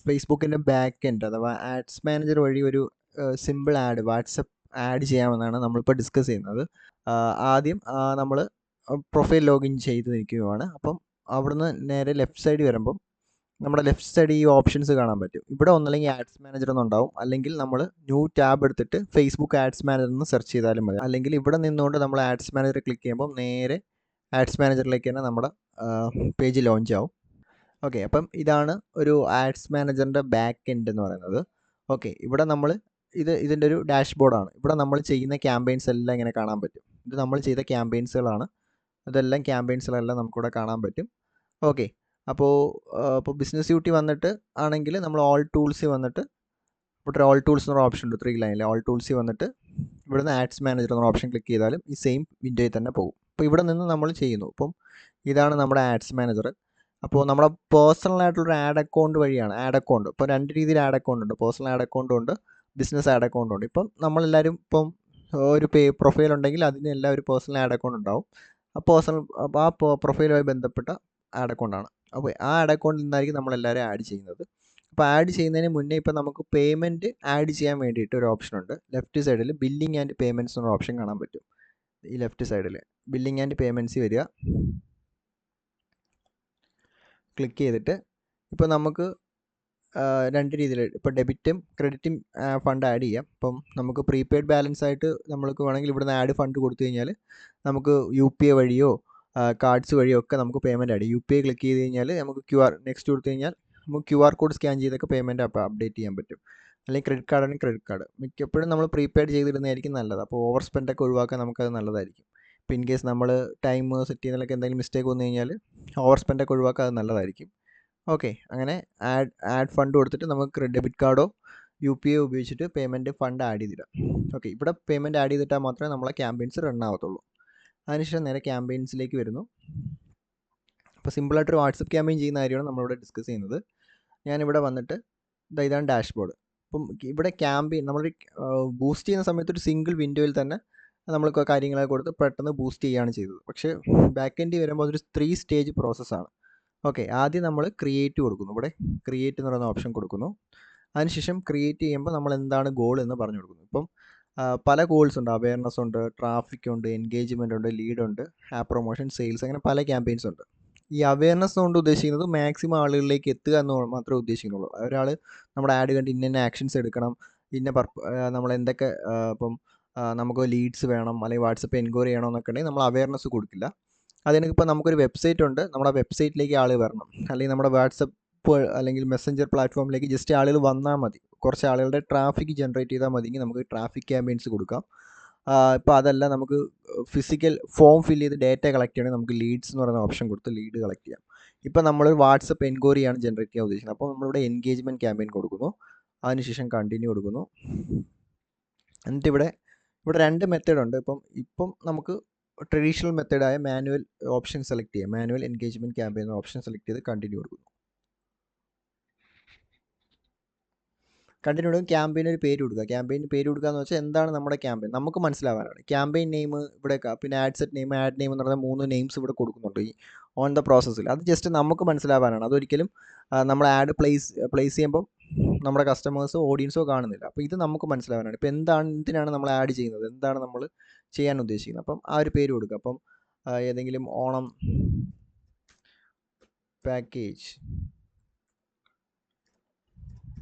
ഫേസ്ബുക്കിൻ്റെ back end അഥവാ ads manager വഴി ഒരു സിമ്പിൾ ആഡ് വാട്സപ്പ് ആഡ് ചെയ്യാമെന്നാണ് നമ്മളിപ്പോൾ ഡിസ്കസ് ചെയ്യുന്നത്. ആദ്യം നമ്മൾ പ്രൊഫൈൽ ലോഗിൻ ചെയ്ത് നിൽക്കുകയാണ്. അപ്പം അവിടുന്ന് നേരെ ലെഫ്റ്റ് സൈഡ് വരുമ്പം നമ്മുടെ ലെഫ്റ്റ് സൈഡ് ഈ ഓപ്ഷൻസ് കാണാൻ പറ്റും. ഇവിടെ ഒന്നല്ലെങ്കിൽ ആഡ്സ് മാനേജർ എന്നുണ്ടാവും, അല്ലെങ്കിൽ നമ്മൾ ന്യൂ ടാബ് എടുത്തിട്ട് ഫേസ്ബുക്ക് ആഡ്സ് മാനേജർ എന്ന് സെർച്ച് ചെയ്താലും മതി. അല്ലെങ്കിൽ ഇവിടെ നിന്നുകൊണ്ട് നമ്മൾ ആഡ്സ് മാനേജർ ക്ലിക്ക് ചെയ്യുമ്പോൾ നേരെ ആഡ്സ് മാനേജറിലേക്ക് തന്നെ നമ്മുടെ പേജ് ലോഞ്ച് ആവും. ഓക്കെ, അപ്പം ഇതാണ് ഒരു ആഡ്സ് മാനേജറിൻ്റെ ബാക്ക് എൻഡ് എന്ന് പറയുന്നത്. ഓക്കെ, ഇവിടെ നമ്മൾ ഇതിൻ്റെ ഒരു ഡാഷ്ബോർഡാണ്. ഇവിടെ നമ്മൾ ചെയ്യുന്ന ക്യാമ്പയിൻസ് എല്ലാം ഇങ്ങനെ കാണാൻ പറ്റും. ഇത് നമ്മൾ ചെയ്ത ക്യാമ്പയിൻസുകളാണ്. ഇതെല്ലാം ക്യാമ്പയിൻസുകളെല്ലാം നമുക്കിവിടെ കാണാൻ പറ്റും. ഓക്കെ, അപ്പോൾ ബിസിനസ് യൂട്ടി വന്നിട്ട് ആണെങ്കിൽ നമ്മൾ ഓൾ ടൂൾസിൽ വന്നിട്ട് ഇവിടെ ഓൾ ടൂൾസ് എന്നൊരു ഓപ്ഷൻ ഉണ്ട് 3 ലൈനിൽ. ഓൾ ടൂൾസിൽ വന്നിട്ട് ഇവിടുന്ന് ആഡ്സ് മാനേജർ എന്നൊരു ഓപ്ഷൻ ക്ലിക്ക് ചെയ്താലും ഈ സെയിം വിൻഡോയിൽ തന്നെ പോകും. അപ്പോൾ ഇവിടെ നിന്ന് നമ്മൾ ചെയ്യുന്നു. അപ്പം ഇതാണ് നമ്മുടെ ആഡ്സ് മാനേജർ. അപ്പോൾ നമ്മുടെ പേഴ്സണൽ ആയിട്ടുള്ളൊരു ആഡ് അക്കൗണ്ട് വഴിയാണ്. ആഡ് അക്കൗണ്ട് ഇപ്പോൾ 2 രീതിയിൽ ആഡ് അക്കൗണ്ട് ഉണ്ട്. പേഴ്സണൽ ആഡ് അക്കൗണ്ടും ഉണ്ട്, ബിസിനസ് ആഡ് അക്കൗണ്ടും ഉണ്ട്. ഇപ്പം നമ്മളെല്ലാവരും ഇപ്പം ഒരു പ്രൊഫൈൽ ഉണ്ടെങ്കിൽ അതിനെല്ലാം ഒരു പേഴ്സണൽ ആഡ് അക്കൗണ്ട് ഉണ്ടാവും. ആ പ്രൊഫൈലുമായി ബന്ധപ്പെട്ട ആഡ് അക്കൗണ്ടാണ്. അപ്പോൾ ആ ആഡ് അക്കൗണ്ടിൽ നിന്നായിരിക്കും നമ്മളെല്ലാവരും ആഡ് ചെയ്യുന്നത്. അപ്പോൾ ആഡ് ചെയ്യുന്നതിന് മുന്നേ ഇപ്പോൾ നമുക്ക് പേയ്മെൻറ്റ് ആഡ് ചെയ്യാൻ വേണ്ടിയിട്ട് ഒരു ഓപ്ഷൻ ഉണ്ട്. ലെഫ്റ്റ് സൈഡിൽ ബില്ലിംഗ് ആൻഡ് പേയ്മെൻറ്റ്സ് എന്നൊരു ഓപ്ഷൻ കാണാൻ പറ്റും. ഈ ലെഫ്റ്റ് സൈഡിൽ ബില്ലിംഗ് ആൻഡ് പേയ്മെൻറ്റ്സ് വരിക, ക്ലിക്ക് ചെയ്തിട്ട് ഇപ്പോൾ നമുക്ക് 2 രീതിയിൽ ഇപ്പോൾ ഡെബിറ്റും ക്രെഡിറ്റും ഫണ്ട് ആഡ് ചെയ്യാം. അപ്പം നമുക്ക് പ്രീപെയ്ഡ് ബാലൻസ് ആയിട്ട് നമ്മൾക്ക് വേണമെങ്കിൽ ഇവിടുന്ന് ആഡ് ഫണ്ട് കൊടുത്തു കഴിഞ്ഞാൽ നമുക്ക് UPI വഴിയോ കാർഡ്സ് വഴിയോ ഒക്കെ നമുക്ക് പേയ്മെൻറ്റ് ആഡ് ചെയ്യും. UPI ക്ലിക്ക് ചെയ്ത് കഴിഞ്ഞാൽ നമുക്ക് നെക്സ്റ്റ് കൊടുത്തു കഴിഞ്ഞാൽ നമുക്ക് QR കോഡ് സ്കാൻ ചെയ്തൊക്കെ പേയ്മെൻറ്റ് അപ്ഡേറ്റ് ചെയ്യാൻ പറ്റും. അല്ലെങ്കിൽ ക്രെഡിറ്റ് കാർഡാണെങ്കിൽ ക്രെഡിറ്റ് കാർഡ്. മിക്കപ്പോഴും നമ്മൾ പ്രീപെയ്ഡ് ചെയ്തിടുന്നതായിരിക്കും നല്ലത്. അപ്പോൾ ഓവർ സ്പെൻഡൊക്കെ ഒഴിവാക്കാൻ നമുക്കത് നല്ലതായിരിക്കും. ഇപ്പോൾ ഇൻ കേസ് നമ്മൾ ടൈം സെറ്റ് ചെയ്യുന്നതിലൊക്കെ എന്തെങ്കിലും മിസ്റ്റേക്ക് വന്നു കഴിഞ്ഞാൽ ഓവർ സ്പെൻഡൊക്കെ ഒഴിവാക്കാൻ അത് നല്ലതായിരിക്കും. ഓക്കെ, അങ്ങനെ ആഡ് ഫണ്ട് കൊടുത്തിട്ട് നമുക്ക് ഡെബിറ്റ് കാർഡോ UPI ഉപയോഗിച്ചിട്ട് പേയ്മെൻറ്റ് ഫണ്ട് ആഡ് ചെയ്തിടാം. ഓക്കെ, ഇവിടെ പേയ്മെൻറ്റ് ആഡ് ചെയ്തിട്ടാൽ മാത്രമേ നമ്മളെ ക്യാമ്പയിൻസ് റൺ ആവത്തുള്ളൂ. അതിനുശേഷം നേരെ ക്യാമ്പയിൻസിലേക്ക് വരുന്നു. അപ്പോൾ സിമ്പിളായിട്ടൊരു വാട്സപ്പ് ക്യാമ്പയിൻ ചെയ്യുന്ന കാര്യമാണ് നമ്മളിവിടെ ഡിസ്കസ് ചെയ്യുന്നത്. ഞാനിവിടെ വന്നിട്ട് ഇതാണ് ഡാഷ്ബോർഡ്. അപ്പം ഇവിടെ ക്യാമ്പയിൻ നമ്മൾ ബൂസ്റ്റ് ചെയ്യുന്ന സമയത്ത് ഒരു സിംഗിൾ വിൻഡോയിൽ തന്നെ നമ്മൾ കാര്യങ്ങളൊക്കെ കൊടുത്ത് പെട്ടെന്ന് ബൂസ്റ്റ് ചെയ്യുകയാണ് ചെയ്തത്. പക്ഷേ ബാക്ക് എൻഡ് വരുമ്പോൾ അതൊരു 3 സ്റ്റേജ് പ്രോസസ്സാണ്. ഓക്കെ, ആദ്യം നമ്മൾ ക്രിയേറ്റ് കൊടുക്കുന്നു. ഇവിടെ ക്രിയേറ്റ് എന്ന് പറയുന്ന ഓപ്ഷൻ കൊടുക്കുന്നു. അതിനുശേഷം ക്രിയേറ്റ് ചെയ്യുമ്പോൾ നമ്മൾ എന്താണ് ഗോൾ എന്ന് പറഞ്ഞു കൊടുക്കുന്നു. ഇപ്പം പല ഗോൾസ് ഉണ്ട്. അവയർനെസ് ഉണ്ട്, ട്രാഫിക് ഉണ്ട്, എൻഗേജ്മെൻ്റ് ഉണ്ട്, ലീഡ് ഉണ്ട്, ആപ്പ് പ്രൊമോഷൻ, സെയിൽസ്, അങ്ങനെ പല ക്യാമ്പയിൻസ് ഉണ്ട്. ഈ അവയർനെസ് കൊണ്ട് ഉദ്ദേശിക്കുന്നത് മാക്സിമം ആളുകളിലേക്ക് എത്തുക എന്ന് മാത്രമേ ഉദ്ദേശിക്കുന്നുള്ളൂ. ഒരാൾ നമ്മുടെ ആഡ് കണ്ട് ഇന്ന ആക്ഷൻസ് എടുക്കണം, നമ്മൾ എന്തൊക്കെ ഇപ്പം നമുക്ക് ലീഡ്സ് വേണം അല്ലെങ്കിൽ വാട്സപ്പ് എൻക്വയറി ചെയ്യണമെന്നൊക്കെ ഉണ്ടെങ്കിൽ നമ്മൾ അവയർനെസ് കൊടുക്കില്ല. അതിനിപ്പോൾ നമുക്കൊരു വെബ്സൈറ്റ് ഉണ്ട്, നമ്മുടെ വെബ്സൈറ്റിലേക്ക് ആൾ വരണം, അല്ലെങ്കിൽ നമ്മുടെ വാട്സപ്പ് അല്ലെങ്കിൽ മെസ്സഞ്ചർ പ്ലാറ്റ്ഫോമിലേക്ക് ജസ്റ്റ് ആളുകൾ വന്നാൽ മതി. കുറച്ച് ആളുകളുടെ ട്രാഫിക് ജനറേറ്റ് ചെയ്താൽ മതിയെങ്കിൽ നമുക്ക് ട്രാഫിക് ക്യാമ്പയിൻസ് കൊടുക്കാം. ഇപ്പോൾ അതല്ല, നമുക്ക് ഫിസിക്കൽ ഫോം ഫില്ല് ചെയ്ത് ഡേറ്റ കളക്ട് ചെയ്യണമെങ്കിൽ നമുക്ക് ലീഡ്സ് എന്ന് പറയുന്ന ഓപ്ഷൻ കൊടുത്ത് ലീഡ് കളക്ട് ചെയ്യാം. ഇപ്പോൾ നമ്മൾ വാട്സപ്പ് എൻക്വയറിയാണ് ജനറേറ്റ് ചെയ്യാൻ ഉദ്ദേശിക്കുന്നത്. അപ്പോൾ നമ്മളിവിടെ എൻഗേജ്മെൻറ്റ് ക്യാമ്പയിൻ കൊടുക്കുന്നു. അതിനുശേഷം കണ്ടിന്യൂ കൊടുക്കുന്നു. എന്നിട്ട് ഇവിടെ 2 മെത്തേഡ് ഉണ്ട്. ഇപ്പം നമുക്ക് ട്രഡീഷണൽ മെത്തേഡായ മാനുവൽ ഓപ്ഷൻ സെലക്ട് ചെയ്യാം. മാനുവൽ എൻഗേജ്മെൻറ്റ് ക്യാമ്പയിൻ എന്ന ഓപ്ഷൻ സെലക്ട് ചെയ്ത് കണ്ടിന്യൂ കൊടുക്കുന്നു. കണ്ടിന്യൂ ക്യാമ്പയിൻ ഒരു പേര് കൊടുക്കുക. ക്യാമ്പയിൻ പേര് കൊടുക്കുക എന്ന് വെച്ചാൽ എന്താണ് നമ്മുടെ ക്യാമ്പയിൻ നമുക്ക് മനസ്സിലാവാനാണ്. ക്യാമ്പയിൻ നെയിം ഇവിടെ, പിന്നെ add set name, add name എന്ന് പറയുന്ന 3 നെയിംസ് ഇവിടെ കൊടുക്കുന്നുണ്ട് ഈ ഓൺ ദ പ്രോസസ്സിൽ. അത് ജസ്റ്റ് നമുക്ക് മനസ്സിലാവാനാണ്. അതൊരിക്കലും നമ്മൾ ആഡ് പ്ലേസ് ചെയ്യുമ്പം നമ്മുടെ കസ്റ്റമേഴ്സോ ഓഡിയൻസോ കാണുന്നില്ല. അപ്പോൾ ഇത് നമുക്ക് മനസ്സിലാവാനാണ്. ഇപ്പോൾ എന്തിനാണ് നമ്മൾ ആഡ് ചെയ്യുന്നത്, എന്താണ് നമ്മൾ ചെയ്യാൻ ഉദ്ദേശിക്കുന്നത്. അപ്പം ആ ഒരു പേര് കൊടുക്കുക. അപ്പം ഏതെങ്കിലും ഓണം പാക്കേജ്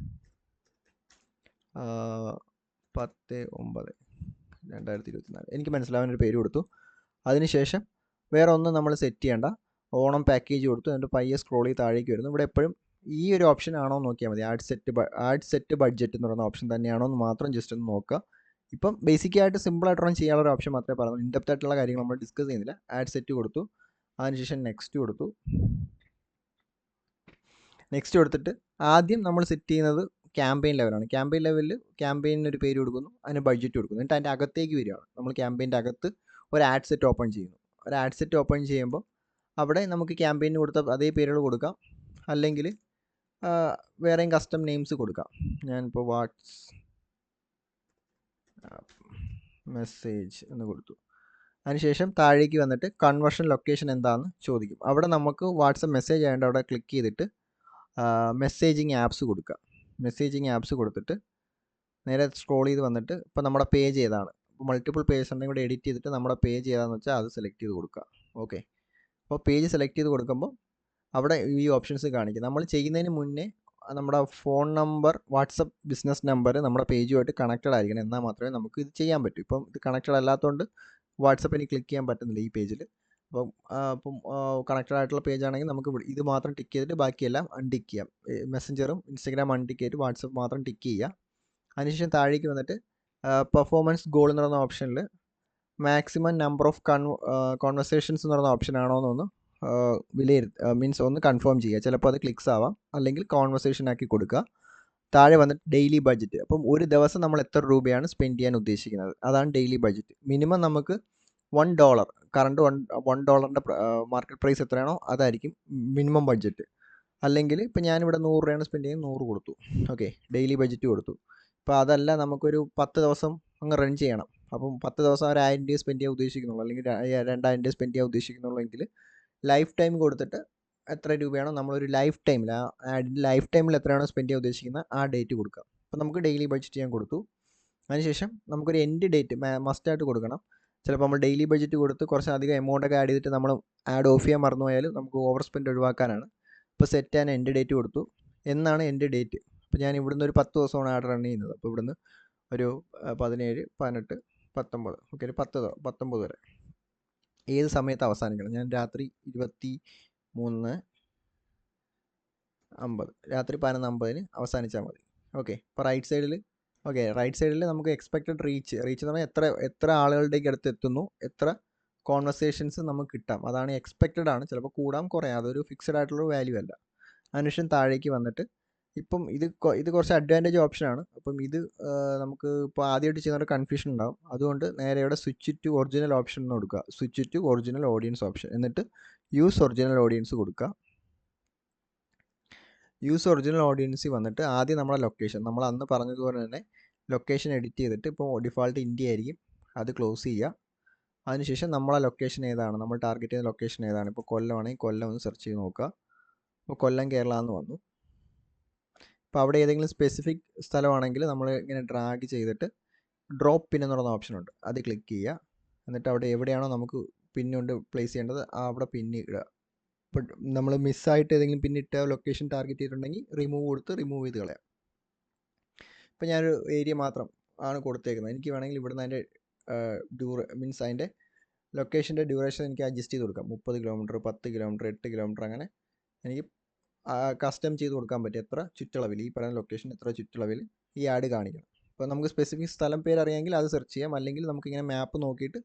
10/9/2024 എനിക്ക് മനസ്സിലാവാനൊരു പേര് കൊടുത്തു. അതിനുശേഷം വേറെ ഒന്നും നമ്മൾ സെറ്റ് ചെയ്യേണ്ട. ഓണം പാക്കേജ് കൊടുത്തു. എന്നിട്ട് പയ്യെ സ്ക്രോൾ ചെയ്ത് താഴേക്ക് വരുന്നു. ഇവിടെ എപ്പോഴും ഈ ഒരു ഓപ്ഷൻ ആണോ എന്ന് നോക്കിയാൽ മതി. ആഡ് സെറ്റ് ബഡ്ജറ്റ് എന്ന് പറയുന്ന ഓപ്ഷൻ തന്നെയാണോ എന്ന് മാത്രം ജസ്റ്റ് ഒന്ന് നോക്കുക. ഇപ്പം ബേസിക്കായിട്ട് സിമ്പിളായിട്ട് റൺ ചെയ്യാനുള്ള ഒരു ഓപ്ഷൻ മാത്രമേ പറഞ്ഞു. ഇൻഡെപ്ത് ആയിട്ടുള്ള കാര്യങ്ങൾ നമ്മൾ ഡിസ്കസ് ചെയ്യുന്നില്ല. ആഡ് സെറ്റ് കൊടുത്തു. അതിനുശേഷം നെക്സ്റ്റ് കൊടുത്തു. നെക്സ്റ്റ് കൊടുത്തിട്ട് ആദ്യം നമ്മൾ സെറ്റ് ചെയ്യുന്നത് ക്യാമ്പയിൻ ലെവലാണ്. ക്യാമ്പയിൻ ലെവലിൽ ക്യാമ്പയിന് ഒരു പേര് കൊടുക്കുന്നു, അതിന് ബഡ്ജറ്റ് കൊടുക്കുന്നു. എന്നിട്ട് അതിൻ്റെ അകത്തേക്ക് വരികയാണ്. നമ്മൾ ക്യാമ്പയിൻ്റെ അകത്ത് ഒരു ആഡ് സെറ്റ് ഓപ്പൺ ചെയ്യുന്നു. ഒരു ആഡ് സെറ്റ് ഓപ്പൺ ചെയ്യുമ്പോൾ അവിടെ നമുക്ക് ക്യാമ്പയിന് കൊടുത്ത അതേ പേരുകൾ കൊടുക്കാം, അല്ലെങ്കിൽ വേറെയും കസ്റ്റം നെയിംസ് കൊടുക്കാം. ഞാനിപ്പോൾ മെസ്സേജ് എന്ന് കൊടുത്തു. അതിനുശേഷം താഴേക്ക് വന്നിട്ട് കൺവേർഷൻ ലൊക്കേഷൻ എന്താണെന്ന് ചോദിക്കും. അവിടെ നമുക്ക് വാട്സപ്പ് മെസ്സേജ് ആയതുകൊണ്ട് അവിടെ ക്ലിക്ക് ചെയ്തിട്ട് മെസ്സേജിങ് ആപ്സ് കൊടുക്കുക. മെസ്സേജിങ് ആപ്സ് കൊടുത്തിട്ട് നേരെ സ്ക്രോൾ ചെയ്ത് വന്നിട്ട് ഇപ്പോൾ നമ്മുടെ പേജ് ഏതാണ്, ഇപ്പോൾ മൾട്ടിപ്പിൾ പേജ് ഉണ്ടെങ്കിൽ ഇവിടെ എഡിറ്റ് ചെയ്തിട്ട് നമ്മുടെ പേജ് ഏതാണെന്ന് വെച്ചാൽ അത് സെലക്ട് ചെയ്ത് കൊടുക്കുക. ഓക്കെ, അപ്പോൾ പേജ് സെലക്ട് ചെയ്ത് കൊടുക്കുമ്പോൾ അവിടെ ഈ ഓപ്ഷൻസ് കാണിക്കും. നമ്മൾ ചെയ്യുന്നതിന് മുന്നേ നമ്മുടെ phone number, WhatsApp business number നമ്മുടെ പേജുമായിട്ട് കണക്റ്റഡ് ആയിരിക്കണം, എന്നാൽ മാത്രമേ നമുക്ക് ഇത് ചെയ്യാൻ പറ്റൂ. ഇപ്പം ഇത് കണക്റ്റഡ് അല്ലാത്തതുകൊണ്ട് വാട്സപ്പിന് ക്ലിക്ക് ചെയ്യാൻ പറ്റുന്നില്ല ഈ പേജിൽ. അപ്പം കണക്റ്റഡ് ആയിട്ടുള്ള പേജ് ആണെങ്കിൽ നമുക്ക് ഇത് മാത്രം ടിക്ക് ചെയ്തിട്ട് ബാക്കിയെല്ലാം അൺടിക്ക് ചെയ്യാം. മെസ്സഞ്ചറും ഇൻസ്റ്റഗ്രാം അൺടിക്ക് ചെയ്തിട്ട് വാട്സപ്പ് മാത്രം ടിക്ക് ചെയ്യുക. അതിനുശേഷം താഴേക്ക് വന്നിട്ട് പെർഫോമൻസ് ഗോൾ എന്ന് പറയുന്ന ഓപ്ഷനിൽ മാക്സിമം നമ്പർ ഓഫ് കോൺവെർസേഷൻസ് എന്ന് പറയുന്ന ഓപ്ഷൻ ആണോ എന്നൊന്ന് മീൻസ് ഒന്ന് കൺഫേം ചെയ്യുക. ചിലപ്പോൾ അത് ക്ലിക്സ് ആവാം, അല്ലെങ്കിൽ കോൺവെർസേഷൻ ആക്കി കൊടുക്കുക. താഴെ വന്നിട്ട് ഡെയിലി ബഡ്ജറ്റ്, അപ്പം ഒരു ദിവസം നമ്മൾ എത്ര രൂപയാണ് സ്പെൻഡ് ചെയ്യാൻ ഉദ്ദേശിക്കുന്നത്, അതാണ് ഡെയിലി ബഡ്ജറ്റ്. മിനിമം നമുക്ക് $1, കറണ്ട് $1 മാർക്കറ്റ് പ്രൈസ് എത്രയാണോ അതായിരിക്കും മിനിമം ബഡ്ജറ്റ്. അല്ലെങ്കിൽ ഇപ്പോൾ ഞാനിവിടെ 100 രൂപയാണ് സ്പെൻഡ് ചെയ്യുന്നത്, 100 കൊടുത്തു. ഓക്കെ, ഡെയിലി ബഡ്ജറ്റ് കൊടുത്തു. ഇപ്പോൾ അതല്ല, നമുക്കൊരു 10 ദിവസം അങ്ങ് റൺ ചെയ്യണം. അപ്പം 10 ദിവസം ഒരു 1000 രൂപ സ്പെൻഡ് ചെയ്യാൻ ഉദ്ദേശിക്കുന്നുള്ളൂ, അല്ലെങ്കിൽ 2000 രൂപ സ്പെൻഡ് ചെയ്യാൻ ഉദ്ദേശിക്കുന്നുള്ളൂ എങ്കിൽ ലൈഫ് ടൈം കൊടുത്തിട്ട് എത്ര രൂപയാണോ നമ്മളൊരു ലൈഫ് ടൈമിൽ, ആ ആഡിൻ്റെ ലൈഫ് ടൈമിൽ എത്രയാണോ സ്പെൻഡ് ചെയ്യാൻ ഉദ്ദേശിക്കുന്നത് ആ ഡേറ്റ് കൊടുക്കുക. അപ്പോൾ നമുക്ക് ഡെയിലി ബഡ്ജറ്റ് ഞാൻ കൊടുത്തു. അതിനുശേഷം നമുക്കൊരു എൻഡ് ഡേറ്റ് മസ്റ്റായിട്ട് കൊടുക്കണം. ചിലപ്പോൾ നമ്മൾ ഡെയിലി ബഡ്ജറ്റ് കൊടുത്ത് കുറച്ച് അധികം എമൗണ്ടൊക്കെ ആഡ് ചെയ്തിട്ട് നമ്മൾ ആഡ് ഓഫ് ചെയ്യാൻ മറന്നു പോയാലും നമുക്ക് ഓവർ സ്പെൻഡ് ഒഴിവാക്കാനാണ്. ഇപ്പോൾ സെറ്റ് ആൻഡ് എൻഡ് ഡേറ്റ് കൊടുത്തു. എന്നാണ് എൻഡ് ഡേറ്റ്? അപ്പോൾ ഞാൻ ഇവിടുന്ന് ഒരു 10 ദിവസമാണ് ആഡ് റൺ ചെയ്യുന്നത്. അപ്പോൾ ഇവിടുന്ന് ഒരു 17, 18, 19, ഓക്കെ, ഒരു 19 വരെ ഏത് സമയത്ത് അവസാനിക്കണം? ഞാൻ രാത്രി 23:50, രാത്രി 11:50 അവസാനിച്ചാൽ മതി. ഓക്കെ, ഇപ്പോൾ റൈറ്റ് സൈഡിൽ നമുക്ക് എക്സ്പെക്റ്റഡ് റീച്ച് എന്ന് പറഞ്ഞാൽ എത്ര ആളുകളുടേക്ക് അടുത്ത് എത്തുന്നു, എത്ര കോൺവെർസേഷൻസ് നമുക്ക് കിട്ടാം, അതാണ് എക്സ്പെക്റ്റഡ് ആണ്. ചിലപ്പോൾ കൂടാം കുറയാം, അതൊരു ഫിക്സഡ് ആയിട്ടുള്ള വാല്യൂ അല്ല. അതിനുശേഷം താഴേക്ക് വന്നിട്ട് ഇപ്പം ഇത് കുറച്ച് അഡ്വാൻറ്റേജ് ഓപ്ഷനാണ്. അപ്പം ഇത് നമുക്ക് ഇപ്പോൾ ആദ്യമായിട്ട് ചെയ്യുന്നവരുടെ കൺഫ്യൂഷൻ ഉണ്ടാകും. അതുകൊണ്ട് നേരെ ഇവിടെ സ്വിച്ച് ടു ഒറിജിനൽ ഓപ്ഷൻ എന്ന് കൊടുക്കുക. Switch to original audience option, എന്നിട്ട് യൂസ് ഒറിജിനൽ ഓഡിയൻസ് കൊടുക്കുക. യൂസ് ഒറിജിനൽ ഓഡിയൻസിൽ വന്നിട്ട് ആദ്യം നമ്മുടെ ലൊക്കേഷൻ, നമ്മൾ അന്ന് പറഞ്ഞതുപോലെ തന്നെ ലൊക്കേഷൻ എഡിറ്റ് ചെയ്തിട്ട്, ഇപ്പോൾ ഡിഫാൾട്ട് ഇന്ത്യ ആയിരിക്കും, അത് ക്ലോസ് ചെയ്യുക. അതിനുശേഷം നമ്മളെ ലൊക്കേഷൻ ഏതാണ്, നമ്മൾ ടാർഗറ്റ് ചെയ്യുന്ന ലൊക്കേഷൻ ഏതാണ്. ഇപ്പോൾ കൊല്ലമാണെങ്കിൽ കൊല്ലം ഒന്ന് സെർച്ച് ചെയ്ത് നോക്കുക. ഇപ്പോൾ കൊല്ലം കേരള എന്ന് വന്നു. അപ്പോൾ അവിടെ ഏതെങ്കിലും സ്പെസിഫിക് സ്ഥലമാണെങ്കിൽ നമ്മൾ ഇങ്ങനെ ഡ്രാഗ് ചെയ്തിട്ട് ഡ്രോപ്പ് പിൻ എന്ന് പറയുന്ന ഓപ്ഷനുണ്ട്, അത് ക്ലിക്ക് ചെയ്യുക. എന്നിട്ട് അവിടെ എവിടെയാണോ നമുക്ക് പിന്നുകൊണ്ട് പ്ലേസ് ചെയ്യേണ്ടത് അവിടെ പിന്ന് ഇടുക. ഇപ്പോൾ നമ്മൾ മിസ്സായിട്ട് ഏതെങ്കിലും പിന്നിട്ട ലൊക്കേഷൻ ടാർഗറ്റ് ചെയ്തിട്ടുണ്ടെങ്കിൽ റിമൂവ് ചെയ്ത് കളയാം. ഇപ്പോൾ ഞാനൊരു ഏരിയ മാത്രം ആണ് കൊടുത്തേക്കുന്നത്. എനിക്ക് വേണമെങ്കിൽ ഇവിടുന്ന് അതിൻ്റെ മീൻസ് അതിൻ്റെ ലൊക്കേഷൻ്റെ ഡ്യൂറേഷൻ എനിക്ക് അഡ്ജസ്റ്റ് ചെയ്ത് കൊടുക്കാം. 30 കിലോമീറ്റർ, 10 കിലോമീറ്റർ, 8 കിലോമീറ്റർ, അങ്ങനെ എനിക്ക് കസ്റ്റം ചെയ്ത് കൊടുക്കാൻ പറ്റും. എത്ര ചുറ്റളവിൽ, ഈ പറയുന്ന ലൊക്കേഷൻ എത്ര ചുറ്റളവിൽ ഈ ആഡ് കാണിക്കണം. ഇപ്പോൾ നമുക്ക് സ്പെസിഫിക് സ്ഥലം പേര് അറിയാമെങ്കിൽ അത് സെർച്ച് ചെയ്യാം, അല്ലെങ്കിൽ നമുക്കിങ്ങനെ മാപ്പ് നോക്കിയിട്ട്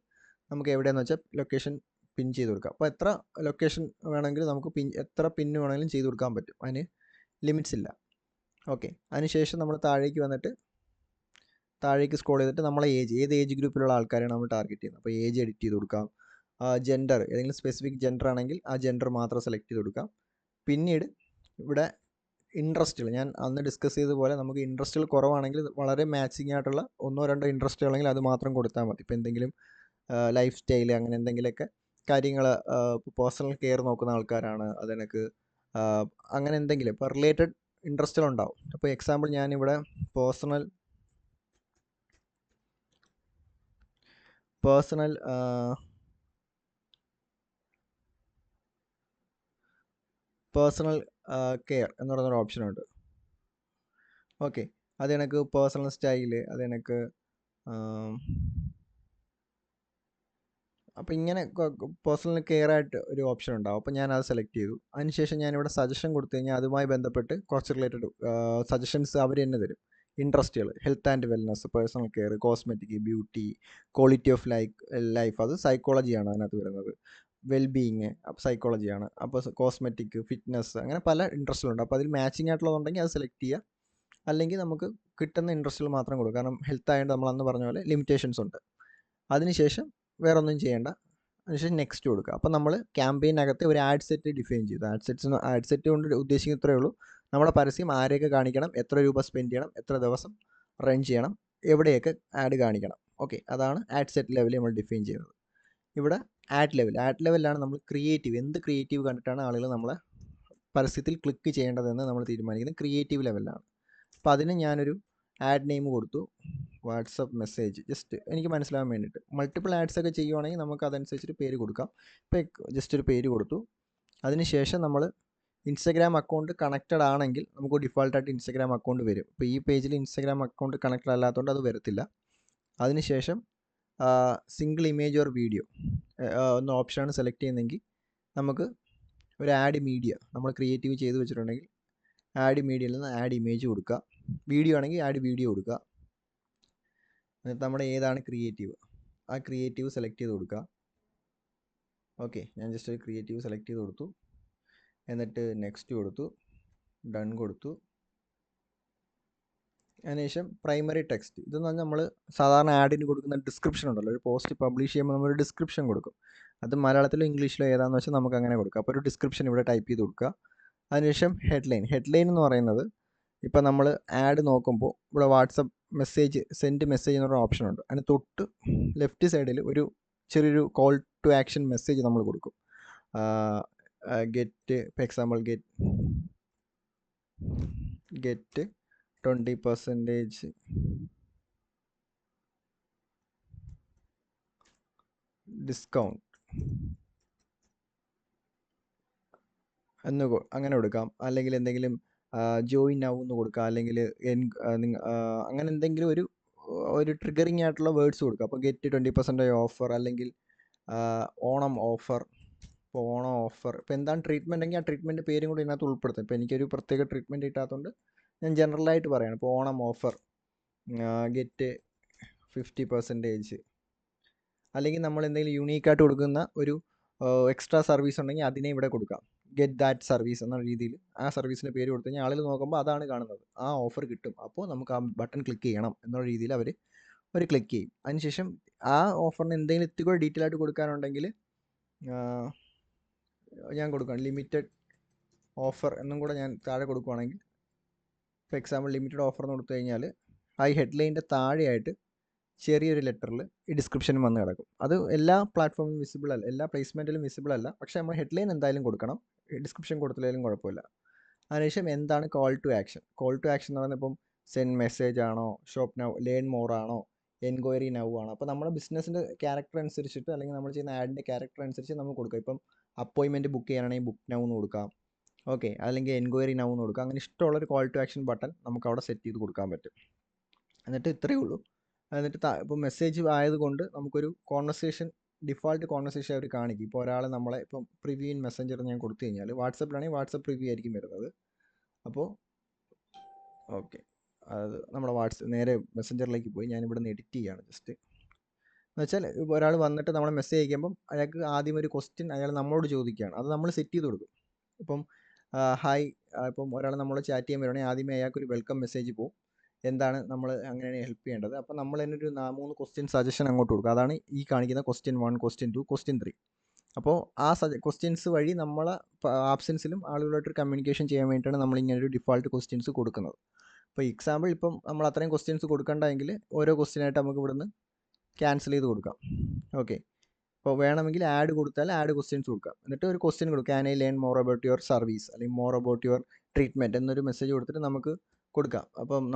നമുക്ക് എവിടെയാണെന്ന് വെച്ചാൽ ലൊക്കേഷൻ പിൻ ചെയ്ത് കൊടുക്കാം. അപ്പോൾ എത്ര ലൊക്കേഷൻ വേണമെങ്കിലും നമുക്ക് എത്ര പിന്ന് വേണമെങ്കിലും ചെയ്ത് കൊടുക്കാൻ പറ്റും, അതിന് ലിമിറ്റ്സ് ഇല്ല. ഓക്കെ, അതിനുശേഷം നമ്മൾ താഴേക്ക് സ്ക്രോൾ ചെയ്തിട്ട് നമ്മളെ ഏത് ഏജ് ഗ്രൂപ്പിലുള്ള ആൾക്കാരാണ് നമ്മൾ ടാർഗറ്റ് ചെയ്യുന്നത്. അപ്പോൾ ഏജ് എഡിറ്റ് ചെയ്ത് കൊടുക്കാം. ജെൻഡർ, ഏതെങ്കിലും സ്പെസിഫിക് ജെൻഡർ ആണെങ്കിൽ ആ ജെൻഡർ മാത്രം സെലക്ട് ചെയ്ത് കൊടുക്കാം. പിന്നീട് ഇവിടെ ഇൻട്രസ്റ്റുകൾ, ഞാൻ അന്ന് ഡിസ്കസ് ചെയ്തതുപോലെ നമുക്ക് ഇൻട്രസ്റ്റുകൾ കുറവാണെങ്കിൽ വളരെ മാച്ചിങ് ആയിട്ടുള്ള 1-2 ഇൻട്രസ്റ്റുകളെങ്കിൽ അത് മാത്രം കൊടുത്താൽ മതി. ഇപ്പോൾ എന്തെങ്കിലും ലൈഫ് സ്റ്റൈൽ അങ്ങനെ എന്തെങ്കിലുമൊക്കെ കാര്യങ്ങൾ, പേഴ്സണൽ കെയർ നോക്കുന്ന ആൾക്കാരാണ്, അതെനിക്ക് അങ്ങനെ എന്തെങ്കിലും ഇപ്പോൾ റിലേറ്റഡ് ഇൻട്രസ്റ്റുകളുണ്ടാവും. അപ്പോൾ എക്സാമ്പിൾ ഞാനിവിടെ പേഴ്സണൽ കെയർ എന്ന് പറയുന്നൊരു ഓപ്ഷനുണ്ട്. ഓക്കെ, അത് എനിക്ക് പേഴ്സണൽ സ്റ്റൈല്, അത് എനിക്ക് അപ്പോൾ ഇങ്ങനെ പേഴ്സണൽ കെയർ ആയിട്ട് ഒരു ഓപ്ഷൻ ഉണ്ടാവും. അപ്പോൾ ഞാൻ അത് സെലക്ട് ചെയ്തു. അതിനുശേഷം ഞാനിവിടെ സജഷൻ കൊടുത്തു കഴിഞ്ഞാൽ അതുമായി ബന്ധപ്പെട്ട് കുറച്ച് റിലേറ്റഡ് സജഷൻസ് അവർ തന്നെ തരും. ഇൻട്രസ്റ്റുകൾ, health and wellness, personal care, cosmetic, beauty, quality of life, അത് സൈക്കോളജിയാണ് അതിനകത്ത് വരുന്നത്. വെൽബീയിങ് സൈക്കോളജിയാണ്. അപ്പോൾ കോസ്മെറ്റിക്, ഫിറ്റ്നസ്, അങ്ങനെ പല ഇൻട്രസ്റ്റുകളുണ്ട്. അപ്പോൾ അതിൽ മാച്ചിങ് ആയിട്ടുള്ളതുണ്ടെങ്കിൽ അത് സെലക്ട് ചെയ്യുക, അല്ലെങ്കിൽ നമുക്ക് കിട്ടുന്ന ഇൻട്രസ്റ്റുകൾ മാത്രം കൊടുക്കുക. കാരണം ഹെൽത്ത് ആയതുകൊണ്ട് നമ്മൾ അന്ന് പറഞ്ഞ പോലെ ലിമിറ്റേഷൻസ് ഉണ്ട്. അതിനുശേഷം വേറെ ഒന്നും ചെയ്യേണ്ട. അതിനുശേഷം നെക്സ്റ്റ് കൊടുക്കുക. അപ്പോൾ നമ്മൾ ക്യാമ്പയിനകത്ത് ഒരു ആഡ് സെറ്റ് ഡിഫൈൻ ചെയ്തു. ആഡ് സെറ്റ് കൊണ്ട് ഉദ്ദേശിക്കുന്നത് ഇത്രയേ ഉള്ളൂ, നമ്മുടെ പരസ്യം ആരെയൊക്കെ കാണിക്കണം, എത്ര രൂപ സ്പെൻഡ് ചെയ്യണം, എത്ര ദിവസം റൺ ചെയ്യണം, എവിടെയൊക്കെ ആഡ് കാണിക്കണം. ഓക്കെ, അതാണ് ആഡ് സെറ്റ് ലെവൽ നമ്മൾ ഡിഫൈൻ ചെയ്യുന്നത്. ഇവിടെ ആഡ് ലെവലിലാണ് നമ്മൾ എന്ത് ക്രിയേറ്റീവ് കണ്ടിട്ടാണ് ആളുകൾ നമ്മളെ പരസ്യത്തിൽ ക്ലിക്ക് ചെയ്യേണ്ടതെന്ന് നമ്മൾ തീരുമാനിക്കുന്നത് ക്രിയേറ്റീവ് ലെവലിലാണ്. അപ്പോൾ അതിന് ഞാനൊരു ആഡ് നെയിം കൊടുത്തു, വാട്സപ്പ് മെസ്സേജ്, ജസ്റ്റ് എനിക്ക് മനസ്സിലാകാൻ വേണ്ടിയിട്ട്. മൾട്ടിപ്പിൾ ആഡ്സ് ഒക്കെ ചെയ്യുവാണെങ്കിൽ നമുക്ക് അതനുസരിച്ചിട്ട് പേര് കൊടുക്കാം. ഇപ്പോൾ ജസ്റ്റ് ഒരു പേര് കൊടുത്തു. അതിനുശേഷം നമ്മൾ ഇൻസ്റ്റഗ്രാം അക്കൗണ്ട് കണക്റ്റഡ് ആണെങ്കിൽ നമുക്ക് ഡിഫോൾട്ടായിട്ട് ഇൻസ്റ്റഗ്രാം അക്കൗണ്ട് വരും. ഇപ്പോൾ ഈ പേജിൽ ഇൻസ്റ്റഗ്രാം അക്കൗണ്ട് കണക്റ്റഡ് അല്ലാത്തതുകൊണ്ട് അത് വരത്തില്ല. അതിനുശേഷം സിംഗിൾ ഇമേജ് ഓർ വീഡിയോ എന്ന ഓപ്ഷനാണ് സെലക്ട് ചെയ്യുന്നതെങ്കിൽ നമുക്ക് ഒരു ആഡ് മീഡിയ നമ്മൾ ക്രിയേറ്റീവ് ചെയ്ത് വെച്ചിട്ടുണ്ടെങ്കിൽ ആഡ് മീഡിയയിൽ നിന്ന് ആഡ് ഇമേജ് കൊടുക്കുക. വീഡിയോ ആണെങ്കിൽ ആഡ് വീഡിയോ കൊടുക്കുക. എന്നിട്ട് നമ്മുടെ ഏതാണ് ക്രിയേറ്റീവ് ആ ക്രിയേറ്റീവ് സെലക്ട് ചെയ്ത് കൊടുക്കുക. ഓക്കെ, ഞാൻ ജസ്റ്റ് ഒരു ക്രിയേറ്റീവ് സെലക്ട് ചെയ്ത് കൊടുത്തു. എന്നിട്ട് നെക്സ്റ്റ് കൊടുത്തു, ഡൺ കൊടുത്തു. അതിനുശേഷം പ്രൈമറി ടെക്സ്റ്റ്, ഇതെന്ന് പറഞ്ഞാൽ നമ്മൾ സാധാരണ ആഡിന് കൊടുക്കുന്ന ഡിസ്ക്രിപ്ഷൻ ഉണ്ടല്ലോ, ഒരു പോസ്റ്റ് പബ്ലിഷ് ചെയ്യുമ്പോൾ നമ്മളൊരു ഡിസ്ക്രിപ്ഷൻ കൊടുക്കും. അത് മലയാളത്തിലോ ഇംഗ്ലീഷിലോ ഏതാണെന്ന് വെച്ചാൽ നമുക്ക് അങ്ങനെ കൊടുക്കാം. അപ്പോൾ ഒരു ഡിസ്ക്രിപ്ഷൻ ഇവിടെ ടൈപ്പ് ചെയ്ത് കൊടുക്കുക. അതിനുശേഷം ഹെഡ്ലൈൻ എന്ന് പറയുന്നത് ഇപ്പോൾ നമ്മൾ ആഡ് നോക്കുമ്പോൾ ഇവിടെ വാട്സപ്പ് മെസ്സേജ് സെൻഡ് മെസ്സേജ് എന്നൊരു ഓപ്ഷൻ ഉണ്ട്. അതിന് തൊട്ട് ലെഫ്റ്റ് സൈഡിൽ ഒരു ചെറിയൊരു കോൾ ടു ആക്ഷൻ മെസ്സേജ് നമ്മൾ കൊടുക്കും. Get, for example get 20% discount എന്ന് അങ്ങനെ കൊടുക്കാം. അല്ലെങ്കിൽ എന്തെങ്കിലും ജോയിൻ നൗ എന്ന് കൊടുക്കാം. അല്ലെങ്കിൽ അങ്ങനെ എന്തെങ്കിലും ഒരു ട്രിഗറിങ് ആയിട്ടുള്ള വേർഡ്സ് കൊടുക്കുക. അപ്പോൾ ഗെറ്റ് 20% ഓഫർ, അല്ലെങ്കിൽ ഓണം ഓഫർ. ഇപ്പോൾ ഓണം ഓഫർ, ഇപ്പോൾ എന്താണ് ട്രീറ്റ്മെൻ്റ് എങ്കിൽ ആ ട്രീറ്റ്മെൻറ്റ് പേരും കൂടി ഇതിനകത്ത് ഉൾപ്പെടുത്തും. ഇപ്പോൾ എനിക്കൊരു പ്രത്യേക ട്രീറ്റ്മെൻറ്റ് കിട്ടാത്തതുകൊണ്ട് ഞാൻ ജനറലായിട്ട് പറയുകയാണ്. ഇപ്പോൾ ഓണം ഓഫർ, ഗെറ്റ് 50%. അല്ലെങ്കിൽ നമ്മൾ എന്തെങ്കിലും യൂണീക്കായിട്ട് കൊടുക്കുന്ന ഒരു എക്സ്ട്രാ സർവീസ് ഉണ്ടെങ്കിൽ അതിനെ ഇവിടെ കൊടുക്കാം. ഗെറ്റ് ദാറ്റ് സർവീസ് എന്ന രീതിയിൽ ആ സർവീസിൻ്റെ പേര് കൊടുത്തു കഴിഞ്ഞാൽ ആളുകൾ നോക്കുമ്പോൾ അതാണ് കാണുന്നത്, ആ ഓഫർ കിട്ടും. അപ്പോൾ നമുക്ക് ആ ബട്ടൺ ക്ലിക്ക് ചെയ്യണം എന്നുള്ള രീതിയിൽ അവർ ക്ലിക്ക് ചെയ്യും. അതിനുശേഷം ആ ഓഫറിന് എന്തെങ്കിലും ഇത്തിരി കൂടെ ഡീറ്റെയിൽ ആയിട്ട് കൊടുക്കാനുണ്ടെങ്കിൽ ഞാൻ കൊടുക്കുകയാണ് ലിമിറ്റഡ് ഓഫർ എന്നും കൂടെ ഞാൻ താഴെ കൊടുക്കുകയാണെങ്കിൽ, ഫോർ എക്സാമ്പിൾ ലിമിറ്റഡ് ഓഫർ എന്ന് കൊടുത്തു കഴിഞ്ഞാൽ ആ ഹെഡ്ലൈൻ്റെ താഴെയായിട്ട് ചെറിയൊരു ലെറ്ററിൽ ഈ ഡിസ്ക്രിപ്ഷനും വന്ന് കിടക്കും. അത് എല്ലാ പ്ലാറ്റ്ഫോമിലും വിസിബിൾ അല്ല, എല്ലാ പ്ലേസ്മെൻറ്റിലും വിസിബിൾ അല്ല. പക്ഷേ നമ്മൾ ഹെഡ്ലൈൻ എന്തായാലും കൊടുക്കണം, ഡിസ്ക്രിപ്ഷൻ കൊടുത്തില്ലെങ്കിലും കുഴപ്പമില്ല. അതിനുശേഷം എന്താണ് കോൾ ടു ആക്ഷൻ എന്ന് പറയുന്നത്, ഇപ്പം സെൻഡ് മെസ്സേജ് ആണോ, ഷോപ്പ് നൗ, ലേൺ മോർ ആണോ, എൻക്വയറി നൗ ആണോ. അപ്പോൾ നമ്മുടെ ബിസിനസ്സിൻ്റെ ക്യാരക്ടർ അനുസരിച്ചിട്ട്, അല്ലെങ്കിൽ നമ്മൾ ചെയ്യുന്ന ആഡിൻ്റെ ക്യാരക്ടർ അനുസരിച്ച് നമുക്ക് കൊടുക്കാം. ഇപ്പം അപ്പോയിൻമെൻറ്റ് ബുക്ക് ചെയ്യാനാണെങ്കിൽ ബുക്ക് നൗ എന്ന് കൊടുക്കാം. ഓക്കെ, അല്ലെങ്കിൽ എൻക്വയറി നൗ എന്ന് കൊടുക്കാം. അങ്ങനെ ഇഷ്ടമുള്ളൊരു കോൾ ടു ആക്ഷൻ ബട്ടൺ നമുക്ക് അവിടെ സെറ്റ് ചെയ്ത് കൊടുക്കാൻ പറ്റും. എന്നിട്ട് ഇത്രയേ ഉള്ളൂ. എന്നിട്ട് ഇപ്പോൾ മെസ്സേജ് ആയതുകൊണ്ട് നമുക്കൊരു കോൺവെർസേഷൻ, ഡിഫോൾട്ട് കോൺവെർസേഷൻ അവർ കാണിക്കും. ഇപ്പോൾ ഒരാൾ നമ്മളെ ഇപ്പം പ്രിവ്യൂ ഇൻ മെസ്സഞ്ചർ ഞാൻ കൊടുത്തു കഴിഞ്ഞാൽ, വാട്സപ്പിലാണെങ്കിൽ വാട്സപ്പ് പ്രിവ്യൂ ആയിരിക്കും വരുന്നത്. അപ്പോൾ ഓക്കെ, അത് നമ്മുടെ നേരെ മെസ്സഞ്ചറിലേക്ക് പോയി ഞാൻ ഇവിടെ നിന്ന് എഡിറ്റ് ചെയ്യുകയാണ് ജസ്റ്റ്. എന്ന് വെച്ചാൽ ഇപ്പോൾ ഒരാൾ വന്നിട്ട് നമ്മളെ മെസ്സേജ് അയക്കുമ്പം അയാൾക്ക് ആദ്യം ഒരു ക്വസ്റ്റ്യൻ അയാൾ നമ്മളോട് ചോദിക്കുകയാണ്, അത് നമ്മൾ സെറ്റ് ചെയ്ത് കൊടുക്കും. ഇപ്പം ഹായ്, ഇപ്പം ഒരാൾ നമ്മളോട് ചാറ്റ് ചെയ്യാൻ വരുവാണെങ്കിൽ ആദ്യമേ അയാൾക്കൊരു വെൽക്കം മെസ്സേജ് പോകും, എന്താണ് നമ്മൾ അങ്ങനെയാണ് ഹെൽപ്പ് ചെയ്യേണ്ടത്. അപ്പോൾ നമ്മൾ തന്നെ ഒരു 3 ക്വസ്റ്റ്യൻ സജഷൻ അങ്ങോട്ട് കൊടുക്കുക. അതാണ് ഈ കാണിക്കുന്ന ക്വസ്റ്റ്യൻ 1, ക്വസ്റ്റ്യൻ 2, ക്വസ്റ്റ്യൻ 3. അപ്പോൾ ആ ക്വസ്റ്റ്യൻസ് വഴി നമ്മളെ ആബ്സെൻസിലും ആളുകളായിട്ട് കമ്മ്യൂണിക്കേഷൻ ചെയ്യാൻ വേണ്ടിയിട്ടാണ് നമ്മളിങ്ങനെ ഒരു ഡിഫോൾട്ട് ക്വസ്റ്റ്യൻസ് കൊടുക്കുന്നത്. ഇപ്പോൾ എക്സാമ്പിൾ ഇപ്പം നമ്മൾ അത്രയും ക്വസ്റ്റ്യൻസ് കൊടുക്കണ്ടെങ്കിൽ ഓരോ ക്വസ്റ്റ്യനായിട്ട് നമുക്ക് ഇവിടുന്ന് ക്യാൻസൽ ചെയ്ത് കൊടുക്കാം. ഓക്കെ, അപ്പോൾ വേണമെങ്കിൽ ആഡ് കൊടുത്താൽ ആഡ് ക്വസ്റ്റ്യൻസ് കൊടുക്കാം. എന്നിട്ട് ഒരു ക്വസ്റ്റ്യൻ കൊടുക്കുക, can I learn more about your service, അല്ലെങ്കിൽ മോർ അബൌട്ട് യുവർ ട്രീറ്റ്മെൻറ്റ് എന്നൊരു മെസ്സേജ് കൊടുത്തിട്ട് നമുക്ക് കൊടുക്കാം. അപ്പം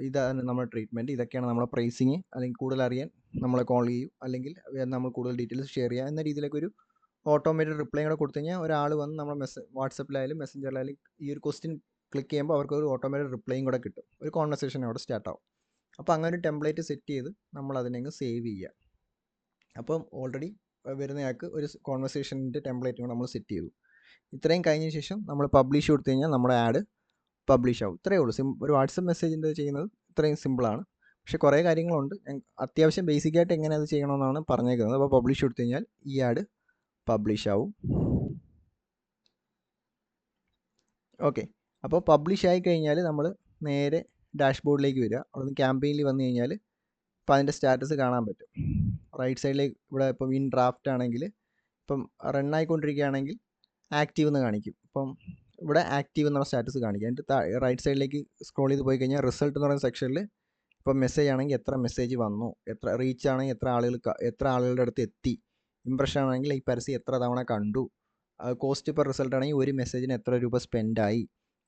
ഇതാണ് നമ്മുടെ ട്രീറ്റ്മെൻറ്റ്, ഇതൊക്കെയാണ് നമ്മുടെ പ്രൈസിങ്, അല്ലെങ്കിൽ കൂടുതൽ അറിയാൻ നമ്മളെ കോൾ ചെയ്യും, അല്ലെങ്കിൽ നമ്മൾ കൂടുതൽ ഡീറ്റെയിൽസ് ഷെയർ ചെയ്യുക എന്ന രീതിയിലേക്ക് ഒരു ഓട്ടോമേറ്റഡ് റിപ്ലൈ കൂടെ കൊടുത്തു കഴിഞ്ഞാൽ ഒരാൾ വന്ന് നമ്മുടെ വാട്സപ്പിലായാലും മെസ്സഞ്ചറിലായാലും ഈ ഒരു ക്വസ്റ്റ്യൻ ക്ലിക്ക് ചെയ്യുമ്പോൾ അവർക്ക് ഒരു ഓട്ടോമേറ്റഡ് റിപ്ലൈയും കൂടെ കിട്ടും, ഒരു കോൺവെർസേഷൻ അവിടെ സ്റ്റാർട്ട് ആവും. അപ്പോൾ അങ്ങനെ ഒരു ടെംപ്ലേറ്റ് സെറ്റ് ചെയ്ത് നമ്മൾ അതിനെ സേവ് ചെയ്യുക. അപ്പം ഓൾറെഡി വരുന്നയാൾക്ക് ഒരു കോൺവെർസേഷൻ്റെ ടെംപ്ലേറ്റും കൂടെ നമ്മൾ സെറ്റ് ചെയ്തു. ഇത്രയും കഴിഞ്ഞ ശേഷം നമ്മൾ പബ്ലിഷ് കൊടുത്തു കഴിഞ്ഞാൽ നമ്മുടെ ആഡ് പബ്ലിഷ് ആവും. ഇത്രയേ ഉള്ളൂ. ഒരു വാട്സപ്പ് മെസ്സേജിൻ്റെ ചെയ്യുന്നത് ഇത്രയും സിമ്പിളാണ്. പക്ഷേ കുറേ കാര്യങ്ങളുണ്ട്. അത്യാവശ്യം ബേസിക്കായിട്ട് എങ്ങനെ അത് ചെയ്യണമെന്നാണ് പറഞ്ഞേക്കുന്നത്. അപ്പോൾ പബ്ലിഷ് കൊടുത്തു കഴിഞ്ഞാൽ ഈ ആഡ് പബ്ലിഷ് ആവും. ഓക്കെ, അപ്പോൾ പബ്ലിഷ് ആയി കഴിഞ്ഞാൽ നമ്മൾ നേരെ ഡാഷ്ബോർഡിലേക്ക് വരിക. അവിടുന്ന് ക്യാമ്പയിനിൽ വന്നു കഴിഞ്ഞാൽ ഇപ്പോൾ അതിൻ്റെ സ്റ്റാറ്റസ് കാണാൻ പറ്റും. റൈറ്റ് സൈഡിലേക്ക് ഇവിടെ ഇപ്പം ഇൻ ഡ്രാഫ്റ്റ് ആണെങ്കിൽ, ഇപ്പം റൺ ആയിക്കൊണ്ടിരിക്കുകയാണെങ്കിൽ ആക്റ്റീവ് എന്ന് കാണിക്കും. ഇപ്പം ഇവിടെ ആക്റ്റീവ് എന്നുള്ള സ്റ്റാറ്റസ് കാണിക്കും. എന്നിട്ട് റൈറ്റ് സൈഡിലേക്ക് സ്ക്രോൾ ചെയ്ത് പോയി കഴിഞ്ഞാൽ റിസൾട്ട് എന്ന് പറയുന്ന സെക്ഷനിൽ ഇപ്പം മെസ്സേജ് ആണെങ്കിൽ എത്ര മെസ്സേജ് വന്നു, എത്ര റീച്ച് ആണെങ്കിൽ എത്ര ആളുകളുടെ അടുത്ത് എത്തി, ഇംപ്രഷൻ ആണെങ്കിൽ ഈ പരസ്യം എത്ര തവണ കണ്ടു, കോസ്റ്റ് പെർ റിസൾട്ട് ആണെങ്കിൽ ഒരു മെസ്സേജിന് എത്ര രൂപ സ്പെൻഡായി,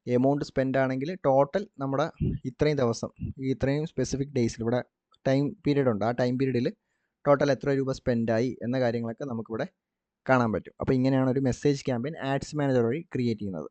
എമൗണ്ട് സ്പെൻഡ് ആണെങ്കിൽ ടോട്ടൽ നമ്മുടെ ഇത്രയും ദിവസം ഇത്രയും സ്പെസിഫിക് ഡേയ്സിൽ ഇവിടെ ടൈം പീരീഡ് ഉണ്ട്, ആ ടൈം പീരീഡിൽ ടോട്ടൽ എത്ര രൂപ സ്പെൻഡായി എന്ന കാര്യങ്ങളൊക്കെ നമുക്കിവിടെ കാണാൻ പറ്റും. അപ്പോൾ ഇങ്ങനെയാണ് ഒരു മെസ്സേജ് ക്യാമ്പയിൻ ആഡ്സ് മാനേജർ വഴി ക്രിയേറ്റ് ചെയ്യുന്നത്.